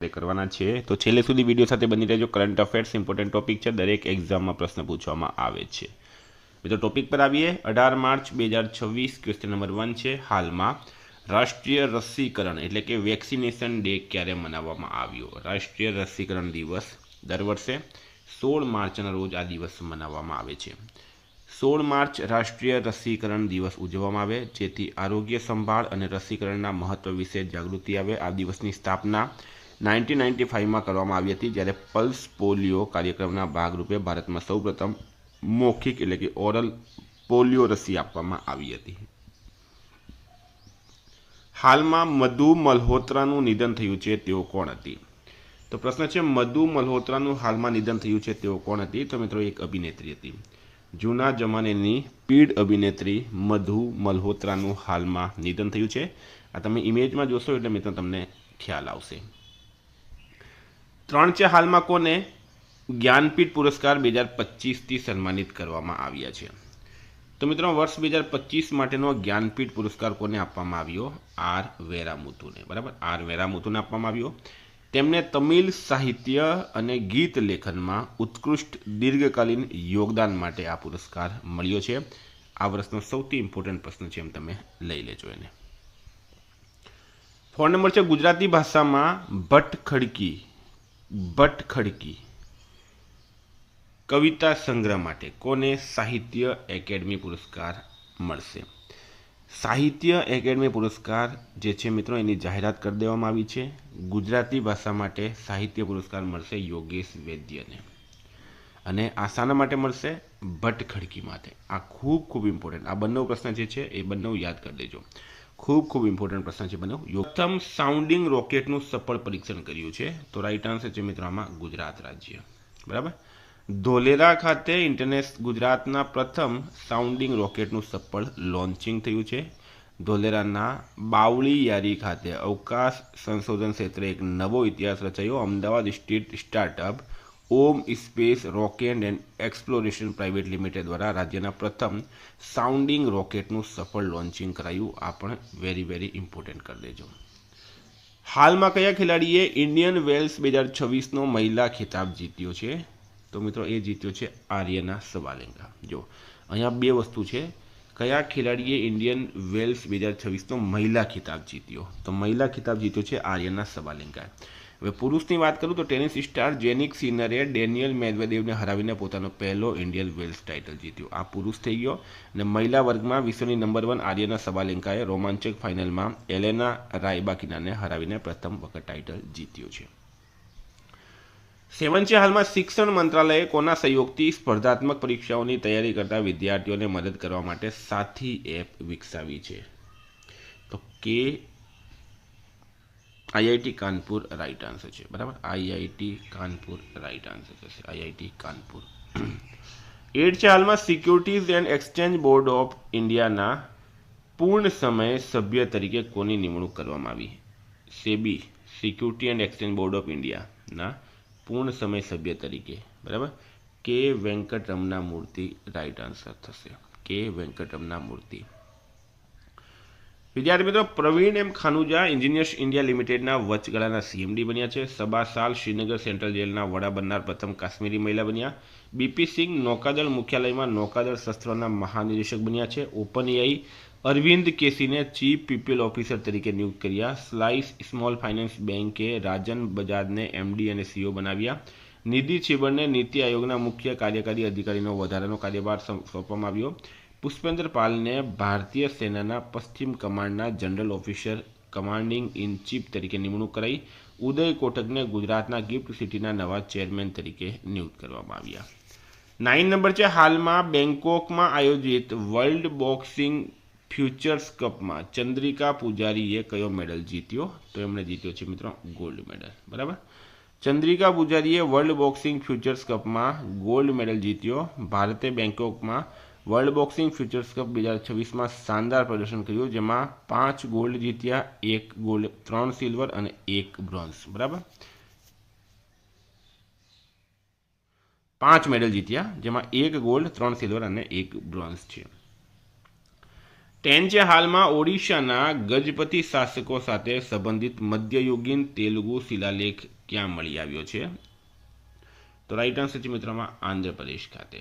करवाना छे तो छेल्ले सुधी विडियो साथे बनी रहेजो। करंट अफेर्स इम्पोर्टન્ટ टॉपिक है, दरेक एग्जाम में प्रश्न पूछवामां आवे छे। मित्रों टॉपिक पर आवीए। 18 मार्च 2026 क्वेश्चन नंबर 1 है। हाल में राष्ट्रीय रसीकरण एटले के वेक्सिनेशन डे क्यारे मनाववामां आव्यो? राष्ट्रीय रसीकरण दिवस दर वर्षे 16 मार्चना रोज आ दिवस मनाववामां आवे छे। 16 मार्च राष्ट्रीय रसीकरण दिवस उजववामां आवे, जेथी आरोग्य संभाळ अने रसीकरणना महत्व विશે जागृति आवे। आ दिवसनी स्थापना 1995 में करवामां आवी हती, ज्यारे पल्स पोलियो कार्यक्रमना भागरूपे भारत में सौ प्रथम मौखिक एटले के ओरल पोलियो रसी आपवामां आवी हती। हाल में मधु मल्होत्रानुं निधन थयुं छे, तेओ कोण हती? तो प्रश्न है मधु मल्होत्रानुं हाल में निधन थयुं छे, तेओ कोण हती? तो मित्रों एक अभिनेत्री हती। जूना जमानानी पीढ़ अभिनेत्री मधु मल्होत्रानुं हाल में निधन थयुं छे। आ तमे इमेज में जोशो एटले मित्रों तमने ख्याल आवशे। 3 हाल में कोने ज्ञानपीठ पुरस्कार 2025 थी सन्मानित करवामां आव्या छे? तो मित्रों वर्ष 2025 माटेनो ज्ञानपीठ पुरस्कार कोने आपवामां आव्यो? आर वेरामुथुने। बराबर, आर वेरामुथुने आपवामां आव्यो। तेमने तमिल साहित्य अने गीत लेखन में उत्कृष्ट दीर्घकालीन योगदान माटे आ पुरस्कार मळ्यो छे। आ वर्षनो सौथी इम्पोर्टન્ટ प्रश्न छे, एम तमे लई लेजो एने। फोन नंबर है गुजराती भाषा में भट्टखड़की कविता संग्रह माटे कोने साहित्य एकेडमी पुरस्कार मळशे? साहित्य एकेडमी पुरस्कार जे छे मित्रों एनी जाहेरात कर देवामां आवी छे। गुजराती भाषा माटे साहित्य पुरस्कार मळशे योगेश वैद्यने। अने आ शाना माटे मळशे? भट्टखड़की माटे। आ खूब खूब इम्पोर्टન્ટ आ बंने प्रश्न जे छे ए बंने याद कर लेजो। खूब खूब इम्पोर्टન્ટ प्रश्न है बने। प्रथम साउंडिंग रॉकेटનું सफल परीक्षण कर्યું છે? तो राइट आंसर है मित्रों आमां गुजरात राज्य। बराबर, धोलेरा खाते गुजरातना प्रथम साउंडिंग रॉकेटનું सफल लॉन्चिंग थयुं छे। धोलेराना बावळीयारी खाते अवकाश संशोधन क्षेत्रे एक नवो इतिहास रचायो। Ahmedabad state startup Om space rocket and exploration private limited द्वारा राज्यना प्रथम साउंडिंग रॉकेटનું सफल लॉन्चिंग कराયું। आ पण वेरी वेरी इम्पोर्टન્ટ कर देजो। हाल में कया खिलाड़ीए इंडियन वेल्स 2026 नो महिला खिताब जीत्यो छे? तो मित्रों ए जीत्यो छे आर्यना सवालेंगा। जो अहींया बे वस्तु छे, कया खिलाड़ीए इंडियन वेल्स 2026 नो महिला खिताब जीत्यो? तो महिला खिताब जीत्यो छे आर्यना सवालेंगा। હવે પુરુષની વાત કરું તો ટેનિસ સ્ટાર જેનિક સિનરે ડેનિયલ મેદવેદેવને હરાવીને પોતાનો પહેલો ઇન્ડિયન વેલ્સ ટાઇટલ જીત્યો। આ પુરુષ થઈ ગયો। અને મહિલા વર્ગમાં વિશ્વની નંબર 1 આર્યના સવાલેન્કાએ રોમાંચક ફાઇનલમાં એલેના રાયબાકિનાને હરાવીને પ્રથમ વખત ટાઇટલ જીત્યો છે। 7 છે હાલમાં શિક્ષણ મંત્રાલયે કોના સહયોગથી સ્પર્ધાત્મક પરીક્ષાઓની તૈયારી કરતા વિદ્યાર્થીઓને મદદ કરવા માટે સાથી એપ વિકસાવી છે? તો કે आईआईटी कानपुर राइट आंसर है। बराबर, आईआईटी कानपुर राइट आंसर है। आईआईटी कानपुर। 8 हाल में securities and exchange board of India ना पूर्ण समय सभ्य तरीके कोनी निमणूक करवामां आवी? SEBI security and exchange board of India ना पूर्ण समय सभ्य तरीके। बराबर, के वेंकटरमणा मूर्ति राइट आंसर थशे। के वेंकटरमणा मूर्ति। विद्यार्थी मित्रों Praveen M Khanuja engineers India लिमिटेडना वचगाळाना सीएमडी बन्या छे। सबा साल श्रीनगर सेंट्रल जेलना वड़ा बननार प्रथम काश्मीरी महिला बन्या। बीपी सिंह नौकादल मुख्यालय में नौकादल शस्त्रोना महानिदेशक बन्या छे। ओपन एआई अरविंद केसी ने चीफ पीपल ऑफिसर तरीके नियुक्त कर्या। स्लाइस स्मॉल फाइनेंस बैंक के राजन बजाज ने एमडी और सीओ बनाव्या। निधि छिबर ने नीति आयोगना मुख्य कार्यकारी अधिकारीनो वधारानो कार्यभार सोंपवामां आव्यो। पुष्पेंद्र पाल ने भारतीय सेना पश्चिम कमांडना general officer commanding in chief तरीके निमणूक कराई। उदय कोटक ने गुजरातना गिफ्ट सिटीना नवा चेरमेन तरीके नियुक्त करवामां आव्या। 9 नंबर है हाल में बेंकोक में आयोजित वर्ल्ड बॉक्सिंग फ्यूचर्स कप में चंद्रिका पुजारीए कयो मेडल जीत्यो? तो एमणे जीत्यो छे मित्रों गोल्ड मेडल। बराबर, चंद्रिका पुजारीए वर्ल्ड बॉक्सिंग फ्यूचर्स कप में गोल्ड मेडल जीत्यो। भारते बेंकोक में वर्ल्ड बॉक्सिंग फ्यूचर्स कप 2026 में शानदार प्रदर्शन कर्યું, જેમાં 5 गोल्ड जीत्या, 1 गोल्ड, 3 सिल्वर और 1 ब्रोन्ज। बराबर, 5 मेडल जीत्या, જેમાં 1 गोल्ड, 3 सिल्वर और 1 ब्रोन्ज है। 10 છે હાલમાં ઓડિશાના ગજપતિ શાસકો સાથે સંબંધિત મધ્યયુગીન તેલુગુ શિલાલેખ ક્યાં મળી આવ્યો છે? તો રાઈટ આન્સર છે મિત્રોમાં આંધ્રપ્રદેશ ખાતે.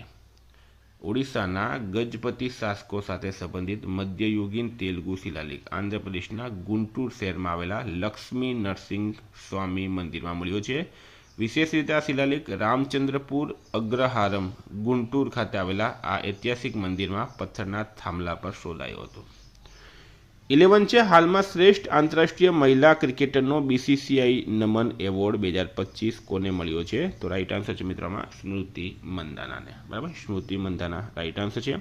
ઓડિશાના ગજપતિ શાસકો સાથે સંબંધિત મધ્યયુગીન તેલુગુ શિલાલેખ આંધ્રપ્રદેશના ગુંટુર શહેરમાં આવેલા લક્ષ્મી નરસિંહ સ્વામી મંદિરમાં મળ્યો છે. વિશેષ રીતે આ શિલાલેખ રામચંદ્રપુર અગ્રહારમ ગુંટુર ખાતે આવેલા આ ઐતિહાસિક મંદિરમાં પથ્થરના થાંભલા પર શોધાયો હતો. 11 છે હાલમાં શ્રેષ્ઠ આંતરરાષ્ટ્રીય મહિલા ક્રિકેટરનો બીસીસીઆઈ નમન એવોર્ડ 2025 કોને મળ્યો છે? તો રાઈટ આન્સર છે મિત્રોમાં સ્મૃતિ મંધાનાને. બરાબર, સ્મૃતિ મંધાના રાઈટ આન્સર છે.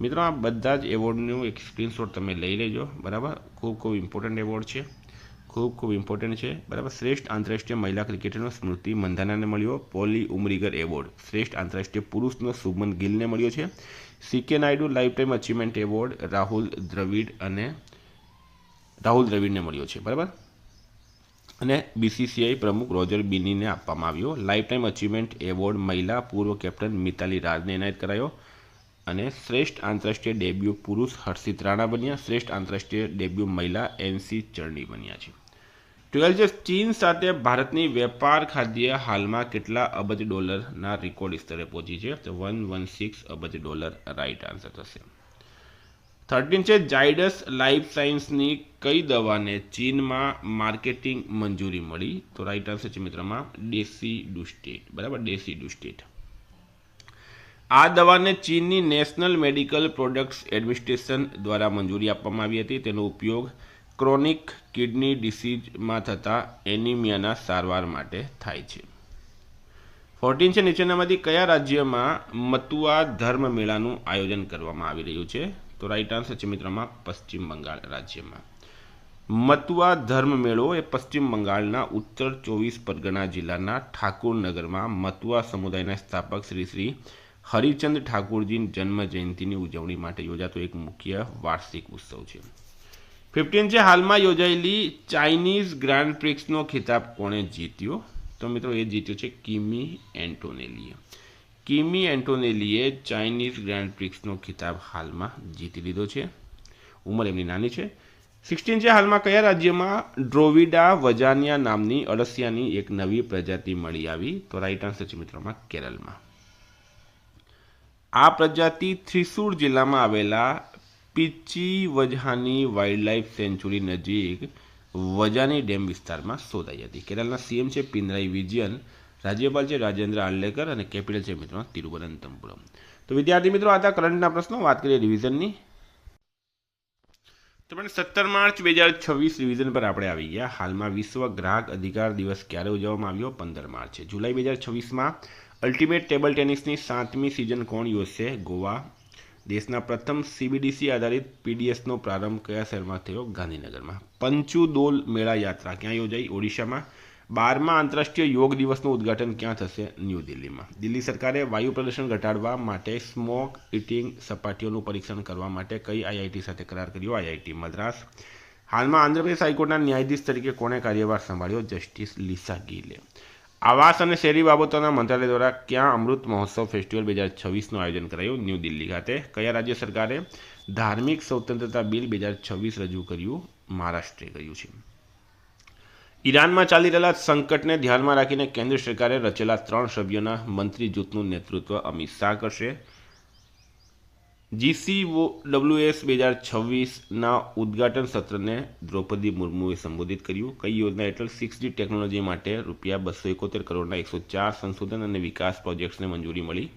મિત્રો આ બધા જ એવોર્ડનું એક સ્ક્રીનશોટ તમે લઈ લેજો. બરાબર, ખૂબ ઇમ્પોર્ટન્ટ એવોર્ડ છે, ખૂબ ઇમ્પોર્ટન્ટ છે. બરાબર, શ્રેષ્ઠ આંતરરાષ્ટ્રીય મહિલા ક્રિકેટરનો સ્મૃતિ મંધાનાને મળ્યો. પોલી ઉમરીગર એવોર્ડ શ્રેષ્ઠ આંતરરાષ્ટ્રીય પુરુષનો શુભમન ગિલને મળ્યો છે. CK Naidu lifetime achievement award Rahul દ્રવિડને મળ્યો છે. બરાબર, અને બીસીસીઆઈ પ્રમુખ રોજર બિનીને આપવામાં આવ્યો. લાઈફ ટાઈમ અચીવમેન્ટ એવોર્ડ મહિલા પૂર્વ કેપ્ટન મિતાલી રાજને એનાયત કરાયો. અને શ્રેષ્ઠ આંતરરાષ્ટ્રીય ડેબ્યુ પુરુષ હર્ષિત રાણા બન્યા. શ્રેષ્ઠ આંતરરાષ્ટ્રીય ડેબ્યુ મહિલા એનસી ચરણી બન્યા છે. 12 છે ચીન સાથે ભારતની વેપાર ખાદ્ય હાલમાં કેટલા અબજ ડોલરના રેકોર્ડ સ્તરે પહોંચી છે? તો 116 અબજ ડોલર રાઈટ આન્સર થશે. 13 છે ઝાયડસ લાઈફ સાયન્સની કઈ દવાને ચીનમાં માર્કેટિંગ મંજૂરી મળી? તો રાઈટ આન્સર છે મિત્રોમાં ડેસીડુસ્ટેટ. બરાબર, ડેસીડુસ્ટેટ. આ દવાને ચીનની નેશનલ મેડિકલ પ્રોડક્ટ્સ એડમિનિસ્ટ્રેશન દ્વારા મંજૂરી આપવામાં આવી હતી. તેનો ઉપયોગ ક્રોનિક કિડની ડિસીઝમાં થતા એનિમિયાના સારવાર માટે થાય છે. 14 છે નીચેનામાંથી કયા રાજ્યમાં મતુઆ ધર્મ મેળાનું આયોજન કરવામાં આવી રહ્યું છે? તો રાઈટ આન્સર છે મિત્રોમાં પશ્ચિમ બંગાળ રાજ્યમાં. મતુઆ ધર્મ મેળો એ પશ્ચિમ બંગાળના ઉત્તર 24 પરગણા જિલ્લાના ઠાકુરનગરમાં મતુઆ સમુદાયના સ્થાપક શ્રી હરિચંદ ઠાકુરજીની જન્મ જયંતિની ઉજવણી માટે યોજાતો એક મુખ્ય વાર્ષિક ઉત્સવ છે. 15 છે હાલમાં યોજાયેલી ચાઇનીઝ ગ્રાન્ડ પ્રિક્સનો ખિતાબ કોણે જીત્યો? તો મિત્રો એ જીત્યો છે કિમી એન્ટોનેલીએ. કિમી એન્ટોનેલીએ ચાઇનીઝ ગ્રાન્ડ પ્રિક્સનો ખિતાબ હાલમાં જીતી લીધો છે. ઉંમર એમની નાની છે. 16 છે હાલમાં કયા રાજ્યમાં ડ્રોવિડા વજાનિયા નામની અળસિયાની એક નવી પ્રજાતિ મળી આવી? તો રાઈટ આન્સર છે મિત્રોમાં કેરળમાં. આ પ્રજાતિ થ્રિસુર જિલ્લામાં આવેલા પીચી વજહાની વાઇલ્ડલાઇફ સેન્ચુરી નજીક વજાની ડેમ વિસ્તારમાં શોધાઈ હતી. કેરળના સીએમ છે પિનરાઈ વિજયન. રાજ્યપાલ છે રાજેન્દ્ર આર્લેકર અને કેપિટલ છે મિત્રો તિરુવનંતપુરમ. તો વિદ્યાર્થી મિત્રો આ હતા કરંટના પ્રશ્નો. વાત કરીએ રિવિઝનની. તો પણ 17 માર્ચ 2026 રિવિઝન પર આપણે આવી ગયા. હાલમાં વિશ્વ ગ્રાહક અધિકાર દિવસ ક્યારે ઉજવવામાં આવ્યો? 15 માર્ચે. જુલાઈ 2026માં અલ્ટિમેટ ટેબલ ટેનિસની 7મી સિઝન કોણ યોજશે? ગોવા. દેશના પ્રથમ સીબીડીસી આધારિત પીડીએસનો પ્રારંભ કયા શહેરમાં થયો? ગાંધીનગરમાં. પંચુદોલ મેળા યાત્રા ક્યાં યોજાઈ? ઓડિશામાં. 12મા આંતરરાષ્ટ્રીય યોગ દિવસનું ઉદ્ઘાટન ક્યાં થશે? ન્યૂ દિલ્હીમાં. દિલ્હી સરકારે વાયુ પ્રદૂષણ ઘટાડવા માટે સ્મોક ઇટિંગ સપાટીઓનું પરીક્ષણ કરવા માટે કઈ આઈઆઈટી સાથે કરાર કર્યો? આઈઆઈટી મદ્રાસ. હાલમાં આંધ્રપ્રદેશ હાઈકોર્ટના ન્યાયાધીશ તરીકે કોણે કાર્યભાર સંભાળ્યો? જસ્ટિસ લીસા ગીલે. આવાસ અને શહેરી બાબતોના મંત્રાલય દ્વારા ક્યાં અમૃત મહોત્સવ ફેસ્ટિવલ 2026નું આયોજન કરાયું? ન્યૂ દિલ્હી ખાતે. કયા રાજ્ય સરકારે ધાર્મિક સ્વતંત્રતા બિલ 2026 રજૂ કર્યું? મહારાષ્ટ્રે કર્યું છે. ઈરાનમાં ચાલી રહેલા સંકટને ધ્યાનમાં રાખીને કેન્દ્ર સરકારે રચેલા 3 સભ્યોના મંત્રી જૂથનું નેતૃત્વ અમિત શાહ કરશે. GCWS 2026ના ઉદ્ઘાટન સત્રને દ્રૌપદી મુર્મુએ સંબોધિત કર્યું. કઈ યોજના હેઠળ 6G ટેકનોલોજી માટે ₹271 કરોડના 104 સંશોધન અને વિકાસ પ્રોજેક્ટ્સને મંજૂરી મળી?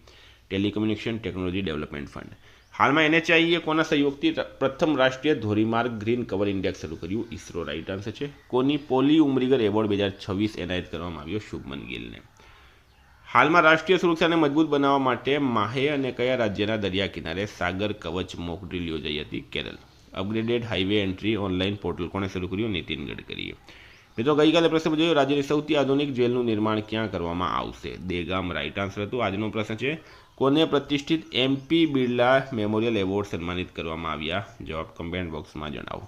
Telecommunication technology development fund. હાલમાં NHAIએ કોના સહયોગથી પ્રથમ રાષ્ટ્રીય ધોરીમાર્ગ ગ્રીન કવર ઇન્ડેક્સ શરૂ કર્યું? ઇસરો રાઈટ આન્સર છે. કોની પોલી ઉમરીગર એવોર્ડ 2026 એનાયત કરવામાં આવ્યો? શુભમન ગિલને. હાલમાં રાષ્ટ્રીય સુરક્ષાને મજબૂત બનાવવા માટે માહે અને કયા રાજ્યના દરિયા કિનારે સાગર કવચ મોક ડ્રીલ યોજાઈ હતી? Kerala. Upgraded highway entry online portal કોણે શરૂ કર્યું? નીતિન ગડકરીએ. મિત્રો ગઈકાલે પ્રશ્ન જોયો રાજ્યની સૌથી આધુનિક જેલનું નિર્માણ ક્યાં કરવામાં આવશે? દેગામ રાઈટ આન્સર હતું. આજનો પ્રશ્ન છે કોને પ્રતિષ્ઠિત MP બિરલા મેમોરિયલ એવોર્ડ સન્માનિત કરવામાં આવ્યા? જવાબ કમેન્ટ બોક્સમાં જણાવો.